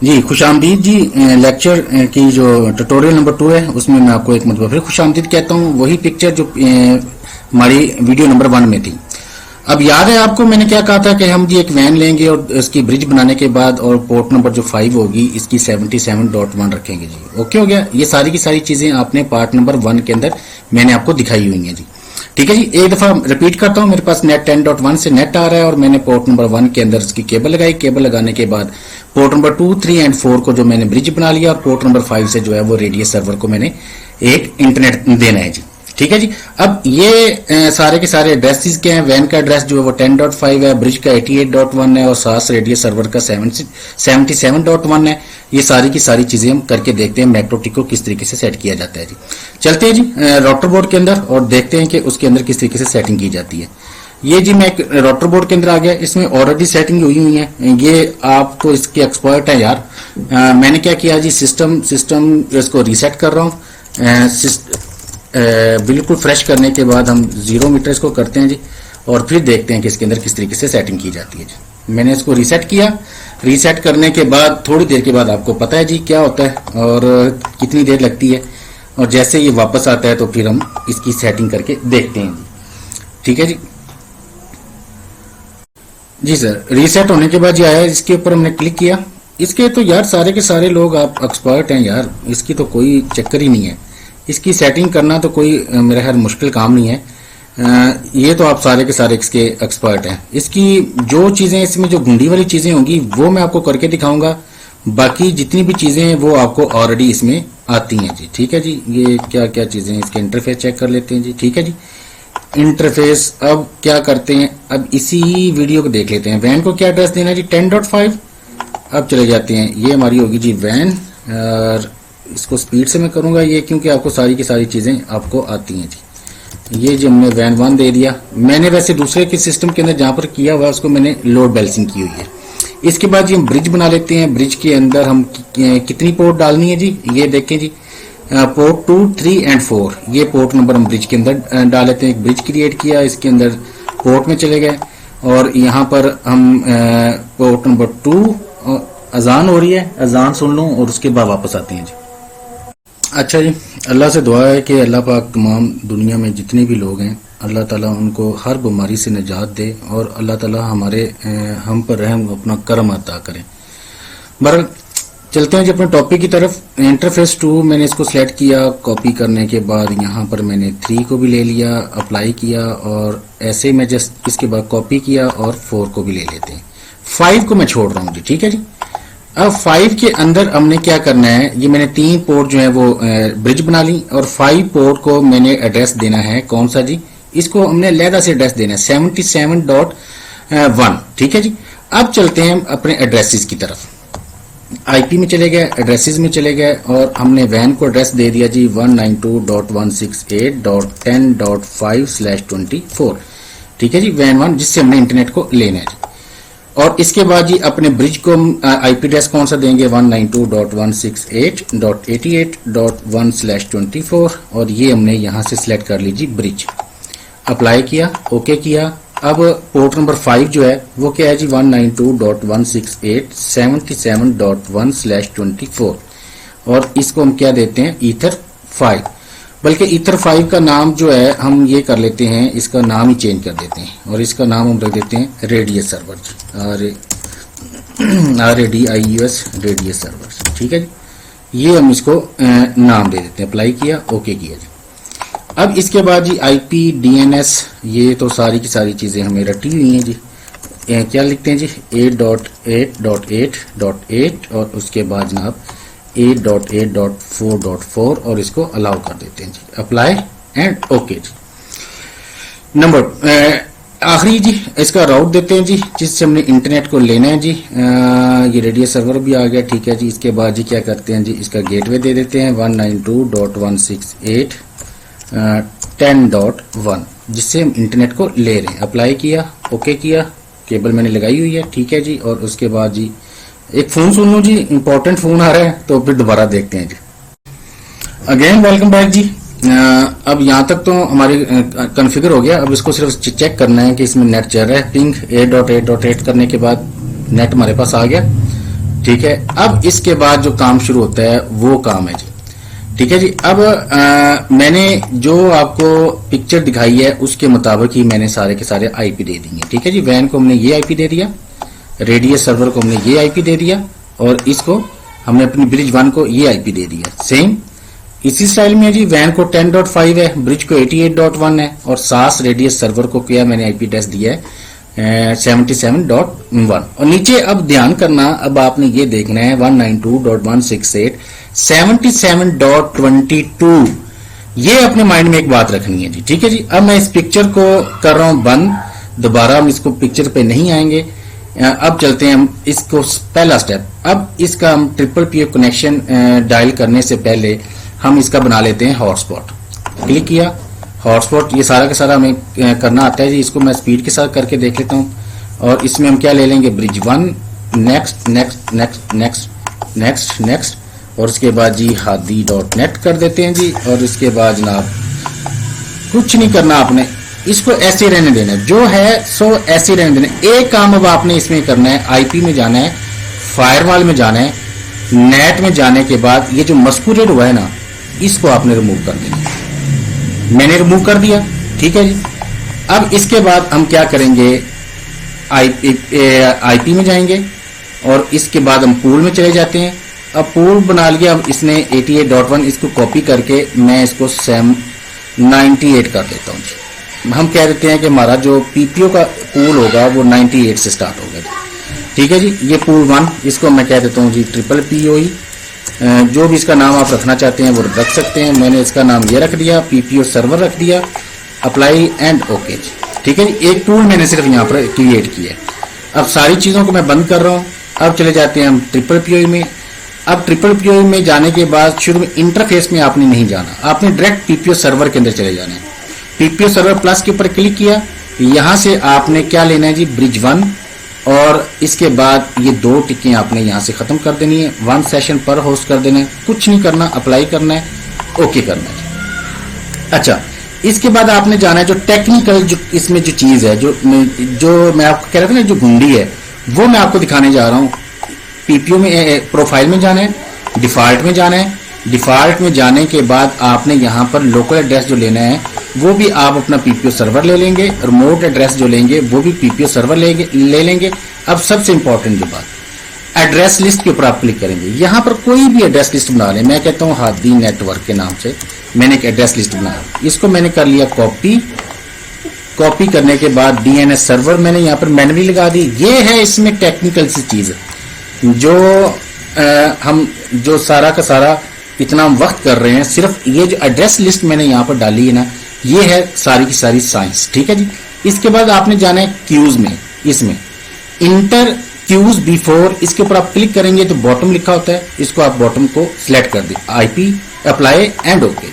जी खुशामदीद जी। Lecture की जो tutorial number 2 है उसमें मैं आपको एक मतलब फिर खुशामदीद कहता हूँ। वही पिक्चर जो हमारी वीडियो नंबर 1 में थी। अब याद है आपको मैंने क्या कहा था कि हम जी एक वैन लेंगे और इसकी ब्रिज बनाने के बाद और पोर्ट नंबर जो 5 होगी इसकी 77.1 रखेंगे जी। ओके हो गया। ये सारी की सारी चीजें आपने पार्ट नंबर 1 के अंदर मैंने आपको दिखाई हुई हैं जी। ठीक है जी। एक दफा रिपीट करता हूं। मेरे पास नेट 10.1 से नेट आ रहा है और मैंने पोर्ट नंबर 1 के अंदर इसकी केबल लगाई। केबल लगाने के बाद पोर्ट नंबर 2, 3 एंड 4 को जो मैंने ब्रिज बना लिया और पोर्ट नंबर 5 से जो है वो रेडियस सर्वर को मैंने एक इंटरनेट देना है जी। ठीक है जी। अब ये सारे के सारे एड्रेसेस क्या हैं। वैन का एड्रेस जो है वो 10.5 है, ब्रिज का 88.1 है और सास रेडियस सर्वर का 77.1 है। ये सारी की सारी चीजें हम करके देखते हैं मैक्रोटिक को किस तरीके से सेट किया जाता है जी। चलते हैं जी राउटर बोर्ड के अंदर और देखते हैं कि उसके अंदर किस तरीके से सेटिंग की जाती है। ये जी मैं राउटर बोर्ड के अंदर आ गया। इसमें ऑलरेडी सेटिंग हुई हुई है। ये आप तो इसके एक्सपर्ट है यार। मैंने क्या किया जी, सिस्टम इसको रीसेट कर रहा हूँ। बिल्कुल फ्रेश करने के बाद हम 0 मीटर इसको करते हैं जी और फिर देखते हैं कि इसके अंदर किस तरीके से सेटिंग की जाती है जी। मैंने इसको रीसेट किया। रीसेट करने के बाद थोड़ी देर के बाद आपको पता है जी क्या होता है और कितनी देर लगती है। और जैसे ये वापस आता है तो फिर हम इसकी सेटिंग करके देखते हैं जी। ठीक है जी। जी सर, रीसेट होने के बाद ये आया, इसके ऊपर हमने क्लिक किया। इसके तो यार सारे के सारे लोग आप एक्सपर्ट हैं यार। इसकी तो कोई चक्कर ही नहीं है। इसकी सेटिंग करना तो कोई मेरा ख्याल मुश्किल काम नहीं है। ये तो आप सारे के सारे इसके एक्सपर्ट हैं। इसकी जो चीजें इसमें जो गुंडी वाली चीजें होंगी वो मैं आपको करके दिखाऊंगा। बाकी जितनी भी चीजें हैं वो आपको ऑलरेडी इसमें आती हैं जी। ठीक है जी। ये क्या क्या चीजें हैं, इसके इंटरफेस चेक कर लेते हैं जी। ठीक है जी। इंटरफेस अब क्या करते हैं, अब इसी वीडियो को देख लेते हैं। वैन को क्या एड्रेस देना है जी, 10.5। अब चले जाते हैं। ये हमारी होगी जी वैन और इसको स्पीड से मैं करूंगा ये क्योंकि आपको सारी की सारी चीजें आपको आती हैं जी। ये जो हमने वैन 1 दे दिया। मैंने वैसे दूसरे के सिस्टम के अंदर जहां पर किया हुआ उसको मैंने लोड बैलेंसिंग की हुई है। इसके बाद जी हम ब्रिज बना लेते हैं। ब्रिज के अंदर हम कितनी पोर्ट डालनी है जी, ये देखें जी। पोर्ट 2, 3 एंड 4 ये पोर्ट नंबर हम ब्रिज के अंदर डाल लेते हैं। एक ब्रिज क्रिएट किया, इसके अंदर पोर्ट में चले गए और यहाँ पर हम पोर्ट नंबर 2 अजान हो रही है, अजान सुन लूं और उसके बाद वापस आते हैं जी। अच्छा जी, अल्लाह से दुआ है कि अल्लाह पाक तमाम दुनिया में जितने भी लोग हैं अल्लाह ताला उनको हर बीमारी से निजात दे और अल्लाह ताला हमारे हम पर रहम अपना करम अता करें। बहरहाल चलते हैं जी अपने टॉपिक की तरफ। इंटरफेस 2 मैंने इसको सिलेक्ट किया। कॉपी करने के बाद यहाँ पर मैंने 3 को भी ले लिया, अप्लाई किया और ऐसे मैं जस्ट इसके बाद कॉपी किया और 4 को भी ले लेते हैं। 5 को मैं छोड़ रहा हूँ जी। ठीक है जी। अब 5 के अंदर हमने क्या करना है, ये मैंने 3 पोर्ट जो है वो ब्रिज बना ली और 5 पोर्ट को मैंने एड्रेस देना है कौन सा जी, इसको हमने लहदा से एड्रेस देना है 77.1। ठीक है जी। अब चलते हैं अपने एड्रेसेस की तरफ। आईपी में चले गए, एड्रेसेस में चले गए और हमने वैन को एड्रेस दे दिया जी 192.168.10.5/24। ठीक है जी, वैन 1 जिससे हमने इंटरनेट को लेना है जी। और इसके बाद जी अपने ब्रिज को आईपी एड्रेस कौन सा देंगे 192.168.88.1/24 और ये हमने यहां से सिलेक्ट कर लीजिए ब्रिज। अप्लाई किया, ओके किया। अब पोर्ट नंबर 5 जो है वो क्या है जी 192.168.77.1/24 और इसको हम क्या देते हैं ईथर 5। बल्कि ईथर 5 का नाम जो है हम ये कर लेते हैं, इसका नाम ही चेंज कर देते हैं और इसका नाम हम रख देते हैं radius server, RADIUS radius server. ठीक है जी। ये हम इसको नाम दे देते हैं। अप्लाई किया, ओके किया जी। अब इसके बाद जी IP DNS ये तो सारी की सारी चीजें हमें रटी हुई हैं जी। क्या लिखते हैं जी 8.8.8.8 और उसके बाद जनाब 8.8.4.4 और इसको अलाउ कर देते हैं जी। अप्लाई एंड ओके जी। नंबर आखिरी जी इसका राउट देते हैं जी जिससे हमने इंटरनेट को लेना है जी। ये रेडियस सर्वर भी आ गया। ठीक है जी। इसके बाद जी क्या करते हैं जी इसका गेटवे दे देते हैं 192.168.10.1 जिससे हम इंटरनेट को ले रहे हैं। अप्लाई किया, ओके किया। केबल मैंने लगाई हुई है। ठीक है जी। और उसके बाद जी एक फोन सुन लो जी, इंपॉर्टेंट फोन आ रहा है तो फिर दोबारा देखते हैं जी। अगेन वेलकम बैक जी। अब यहाँ तक तो हमारी कॉन्फ़िगर हो गया। अब इसको सिर्फ चेक करना है कि इसमें नेट चल रहा है। पिंग 8.8.8 करने के बाद नेट हमारे पास आ गया। ठीक है। अब इसके बाद जो काम शुरू होता है वो काम है जी, ठीक है जी। अब मैंने जो आपको पिक्चर दिखाई है उसके मुताबिक ही मैंने सारे के सारे आईपी दे दिए, ठीक है जी। वैन को हमने ये आईपी दे दिया, रेडियस सर्वर को हमने ये आईपी दे दिया, और इसको हमने अपनी ब्रिज 1 को ये आईपी दे दिया। सेम इसी स्टाइल में जी, वैन को 10.5 है, ब्रिज को 88.1 है, और सास रेडियस सर्वर को क्या मैंने आईपी एड्रेस दिया है 77.1। और नीचे अब ध्यान करना, अब आपने ये देखना है 192.168.77.22। ये अपने माइंड में एक बात रखनी है जी, ठीक है जी। अब मैं इस पिक्चर को कर रहा हूं बंद, दोबारा हम इसको पिक्चर पे नहीं आएंगे। अब चलते हैं हम इसको पहला स्टेप। अब इसका हम ट्रिपल पीओ कनेक्शन डायल करने से पहले हम इसका बना लेते हैं हॉटस्पॉट। क्लिक किया, हॉटस्पॉट ये सारा का सारा हमें करना आता है जी। इसको मैं स्पीड के साथ करके देख लेता हूँ। और इसमें हम क्या ले लेंगे, bridge 1, next next next next next next, और उसके बाद जी hadi.net कर देते हैं जी। और इसके बाद जनाब कुछ नहीं करना, आपने इसको ऐसे रहने देना है, जो है सो ऐसे रहने देना है। एक काम अब आपने इसमें करना है, आईपी में जाना है, फायरवॉल में जाना है, नेट में जाने के बाद ये जो मस्कुलेट हुआ है ना, इसको आपने रिमूव कर देना है। मैंने रिमूव कर दिया, ठीक है जी। अब इसके बाद हम क्या करेंगे, आईपी में जाएंगे, और इसके बाद हम पूल में चले जाते हैं। अब पूल बना लिया, अब इसने 88.1 इसको कॉपी करके मैं इसको 98 कर देता हूँ जी। हम कह देते हैं कि हमारा जो पीपीओ का पूल होगा वो 98 से स्टार्ट होगा, ठीक है जी। ये पूल 1, इसको मैं कह देता हूँ जी ट्रिपल पीओई। जो भी इसका नाम आप रखना चाहते हैं वो रख सकते हैं। मैंने इसका नाम ये रख दिया, पीपीओ सर्वर रख दिया, अप्लाई एंड ओके जी, ठीक है जी। एक टूल मैंने सिर्फ यहाँ पर क्रिएट किया है। अब सारी चीजों को मैं बंद कर रहा हूँ। अब चले जाते हैं हम ट्रिपल पीओई में। अब ट्रिपल पीओई में जाने के बाद शुरू में इंटरफेस में आपने नहीं जाना, आपने डायरेक्ट पीपीओ सर्वर के अंदर चले जाना है। पीपीओ सर्वर प्लस के ऊपर क्लिक किया, यहां से आपने क्या लेना है जी, ब्रिज 1, और इसके बाद ये 2 टिकें आपने यहां से खत्म कर देनी है। 1 सेशन पर होस्ट कर देना है, कुछ नहीं करना, अप्लाई करना है, ओके करना है। अच्छा, इसके बाद आपने जाना है जो टेक्निकल, जो इसमें जो चीज है, जो मैं आपको कह रहा था ना, जो घुंडी है, वो मैं आपको दिखाने जा रहा हूं। पीपीओ में प्रोफाइल में जाना है, डिफॉल्ट में जाना है। डिफॉल्ट में जाने के बाद आपने यहां पर लोकल एड्रेस जो लेना है वो भी आप अपना पीपीओ सर्वर ले लेंगे, रिमोट एड्रेस जो लेंगे वो भी पीपीओ सर्वर ले लेंगे। अब सबसे इंपॉर्टेंट जो बात, एड्रेस लिस्ट के ऊपर आप क्लिक करेंगे। यहां पर कोई भी एड्रेस लिस्ट बना लें, मैं कहता हूं हादी नेटवर्क के नाम से मैंने एक एड्रेस लिस्ट बनाया। इसको मैंने कर लिया कॉपी करने के बाद डीएनएस सर्वर मैंने यहां पर मैन्युअली लगा दी। ये है इसमें टेक्निकल सी चीज जो हम जो सारा का सारा इतना वक्त कर रहे हैं, सिर्फ ये जो एड्रेस लिस्ट मैंने यहां पर डाली है ना, ये है सारी की सारी साइंस, ठीक है जी। इसके बाद आपने जाना है क्यूज में, इसमें इंटर क्यूज बिफोर, इसके ऊपर आप क्लिक करेंगे तो बॉटम लिखा होता है, इसको आप बॉटम को सिलेक्ट कर दें, आईपी अप्लाई एंड ओके।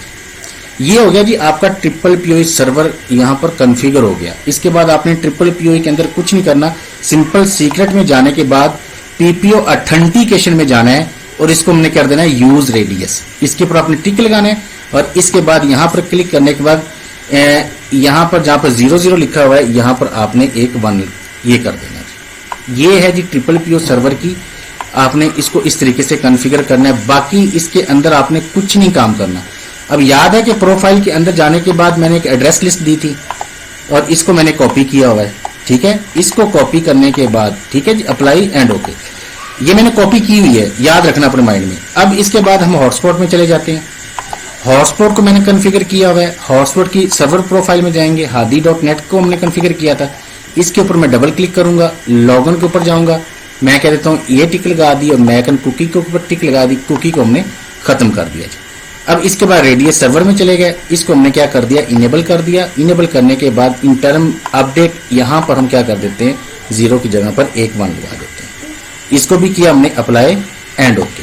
ये हो गया जी आपका ट्रिपल पीओई सर्वर यहां पर कॉन्फ़िगर हो गया। इसके बाद आपने ट्रिपल पीओई के अंदर कुछ नहीं करना, सिंपल सीक्रेट में जाने के बाद पीपीओ ऑथेंटिकेशन में जाना है, और इसको हमने कर देना है यूज रेडियस। इसके ऊपर आपने टिक लगाना है, और इसके बाद यहां पर क्लिक करने के बाद यहां पर जहां पर 00 लिखा हुआ है, यहां पर आपने एक 1 ये कर देना है। ये है जी ट्रिपल पीओ सर्वर की, आपने इसको इस तरीके से कॉन्फ़िगर करना है। बाकी इसके अंदर आपने कुछ नहीं काम करना। अब याद है कि प्रोफाइल के अंदर जाने के बाद मैंने एक एड्रेस लिस्ट दी थी, और इसको मैंने कॉपी किया हुआ है, ठीक है। इसको कॉपी करने के बाद, ठीक है जी, अप्लाई एंड ओके। ये मैंने कॉपी की हुई है, याद रखना अपने माइंड में। अब इसके बाद हम हॉटस्पॉट में चले जाते हैं। हॉटस्पॉट को मैंने कॉन्फ़िगर किया हुआ है, हॉटस्पॉट की सर्वर प्रोफाइल में जाएंगे, hadi.net को हमने कॉन्फ़िगर किया था। इसके ऊपर मैं डबल क्लिक करूंगा, लॉगिन के ऊपर जाऊंगा, मैं कह देता हूं ये टिक लगा दी, और मैकन कुकी के ऊपर टिक लगा दी, कुकी को हमने खत्म कर दिया। अब इसके बाद रेडियस सर्वर में चले गए, इसको हमने क्या कर दिया, इनेबल कर दिया। इनेबल करने के बाद इंटरम अपडेट, यहां पर हम क्या कर देते हैं, 0 की जगह पर 1 1 लगा देते हैं। इसको भी किया हमने अप्लाई एंड ओके।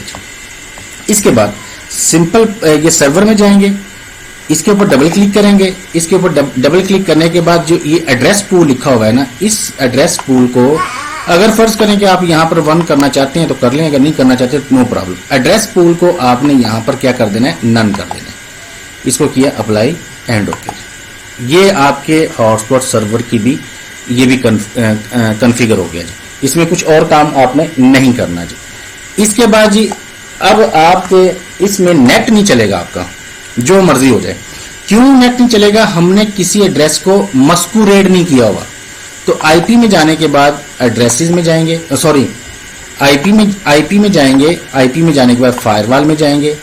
इसके बाद सिंपल ये सर्वर में जाएंगे, इसके ऊपर डबल क्लिक करेंगे। इसके ऊपर डबल क्लिक करने के बाद जो ये एड्रेस पूल लिखा हुआ है ना, इस एड्रेस पूल को अगर फर्ज करें कि आप यहां पर 1 करना चाहते हैं तो कर लें, अगर नहीं करना चाहते तो नो प्रॉब्लम। एड्रेस पूल को आपने यहां पर क्या कर देना है, नन कर देना है। इसको किया अप्लाई एंड ओके। ये आपके हॉटस्पॉट सर्वर की भी ये भी कॉन्फ़िगर हो गया जी। इसमें कुछ और काम आपने नहीं करना जी। इसके बाद जी अब आपके इसमें नेट नहीं चलेगा आपका, जो मर्जी हो जाए। क्यों नेट नहीं चलेगा? हमने किसी एड्रेस को मस्कुरेड नहीं किया हुआ। तो आईपी में जाने के बाद एड्रेसेस में जाएंगे, सॉरी आईपी में जाएंगे, आईपी में जाने के बाद फायरवॉल में जाएंगे,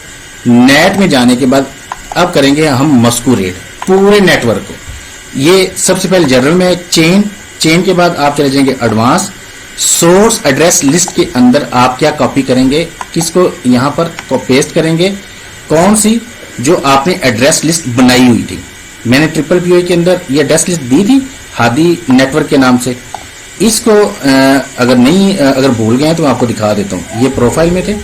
नेट में जाने के बाद अब करेंगे हम मस्कुरेड पूरे नेटवर्क को। ये सबसे पहले जनरल में चेन के बाद आप चले जाएंगे एडवांस। सोर्स एड्रेस लिस्ट के अंदर आप क्या कॉपी करेंगे, किसको यहां पर पेस्ट करेंगे, कौन सी जो आपने एड्रेस लिस्ट बनाई हुई थी। मैंने ट्रिपल पीओ के अंदर ये एड्रेस लिस्ट दी थी हादी नेटवर्क के नाम से। इसको अगर भूल गए तो मैं आपको दिखा देता हूं। ये प्रोफाइल में थे,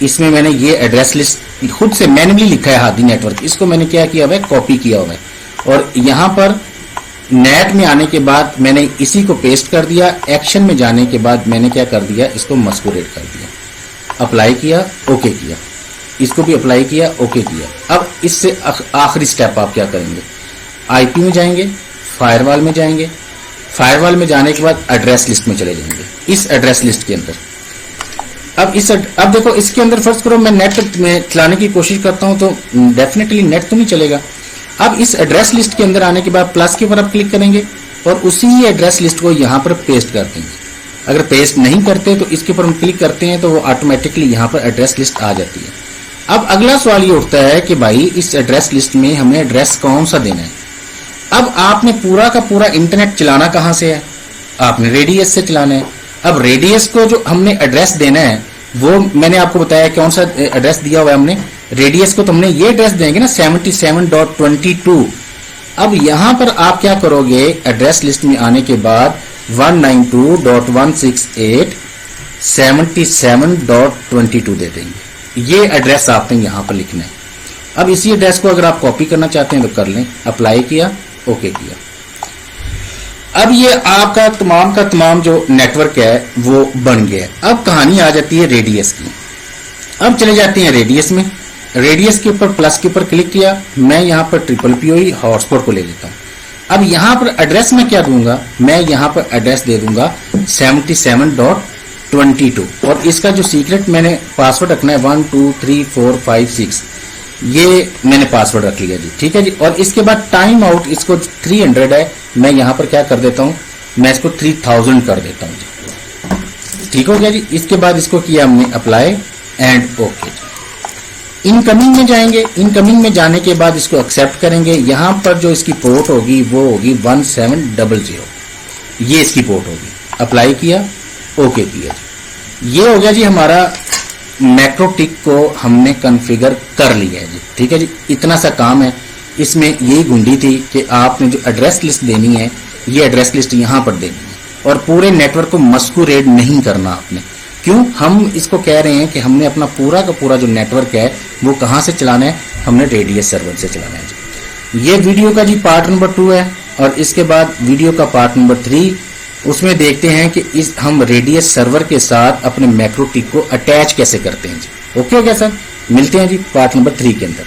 इसमें मैंने ये एड्रेस लिस्ट खुद से मैन्युअली लिखा है हादी नेटवर्क। इसको मैंने क्या किया हुआ है, कॉपी किया हुआ है, और यहां पर नेट में आने के बाद मैंने इसी को पेस्ट कर दिया। एक्शन में जाने के बाद मैंने क्या कर दिया, इसको मस्कुरेट कर दिया, अप्लाई किया, ओके किया, इसको भी अप्लाई किया, ओके किया। अब इससे आखिरी स्टेप आप क्या करेंगे, आईपी में जाएंगे, फायरवॉल में जाएंगे, फायरवॉल में जाने के बाद एड्रेस लिस्ट में चले जाएंगे, इस एड्रेस लिस्ट के अंदर। अब देखो इसके अंदर फर्स्ट करो मैं नेट में चलाने की कोशिश करता हूं तो डेफिनेटली नेट तो नहीं चलेगा। अब इस एड्रेस लिस्ट के अंदर आने के बाद प्लस के ऊपर आप क्लिक करेंगे और उसी एड्रेस लिस्ट को यहां पर पेस्ट कर देंगे। अगर पेस्ट नहीं करते तो इसके ऊपर हम क्लिक करते हैं तो वो ऑटोमेटिकली यहां पर एड्रेस लिस्ट आ जाती है। अब अगला सवाल ये उठता है कि भाई इस एड्रेस लिस्ट में हमें एड्रेस कौन सा देना है। अब आपने पूरा का पूरा इंटरनेट चलाना कहां से है, आपने रेडियस से चलाना है। अब रेडियस को जो हमने एड्रेस देना है वो मैंने आपको बताया कौन सा एड्रेस दिया हुआ है हमने, रेडियस को तो हमने ये एड्रेस देंगे ना 77.22। अब यहां पर आप क्या करोगे, एड्रेस लिस्ट में आने के बाद 192.168.77.22 दे देंगे। ये एड्रेस आपने यहां पर लिखना है। अब इसी एड्रेस को अगर आप कॉपी करना चाहते हैं तो कर लें, अप्लाई किया, ओके किया। अब ये आपका तमाम का तमाम जो नेटवर्क है वो बन गया है। अब कहानी आ जाती है रेडियस की। अब चले जाते हैं रेडियस में, रेडियस के ऊपर प्लस के ऊपर क्लिक किया, मैं यहां पर ट्रिपल पीओई हॉटस्पॉट को ले लेता हूं। अब यहां पर एड्रेस में क्या दूंगा, मैं यहां पर एड्रेस दे दूंगा 77.22 और इसका जो सीक्रेट मैंने पासवर्ड रखना है 1 2 3 4 5 6, ये मैंने पासवर्ड रख लिया जी, ठीक है जी। और इसके बाद टाइम आउट इसको 300 है, मैं यहां पर क्या कर देता हूं, मैं इसको 3000 कर देता हूं जी, ठीक हो गया जी। इसके बाद इसको किया हमने अप्लाई एंड ओके। इनकमिंग में जाएंगे, इनकमिंग में जाने के बाद इसको एक्सेप्ट करेंगे। यहां पर जो इसकी पोर्ट होगी वो होगी 1700, ये इसकी पोर्ट होगी। अप्लाई किया, ओके किया जी। ये हो गया जी हमारा मैक्रोटिक को हमने कॉन्फ़िगर कर लिया है जी, ठीक है जी। इतना सा काम है, इसमें यही गुंडी थी कि आपने जो एड्रेस लिस्ट देनी है ये एड्रेस लिस्ट यहां पर देनी है और पूरे नेटवर्क को मस्कुरेड नहीं करना आपने। क्यों हम इसको कह रहे हैं कि हमने अपना पूरा का पूरा जो नेटवर्क है वो कहां से चलाना है, हमने रेडियस सर्वर से चलाना है जी। ये वीडियो का जी पार्ट नंबर 2 है और इसके बाद वीडियो का पार्ट नंबर 3, उसमें देखते हैं कि हम रेडियस सर्वर के साथ अपने मैक्रोटिक को अटैच कैसे करते हैं जी। ओके हो गया सर, मिलते हैं जी पार्ट नंबर 3 के अंदर।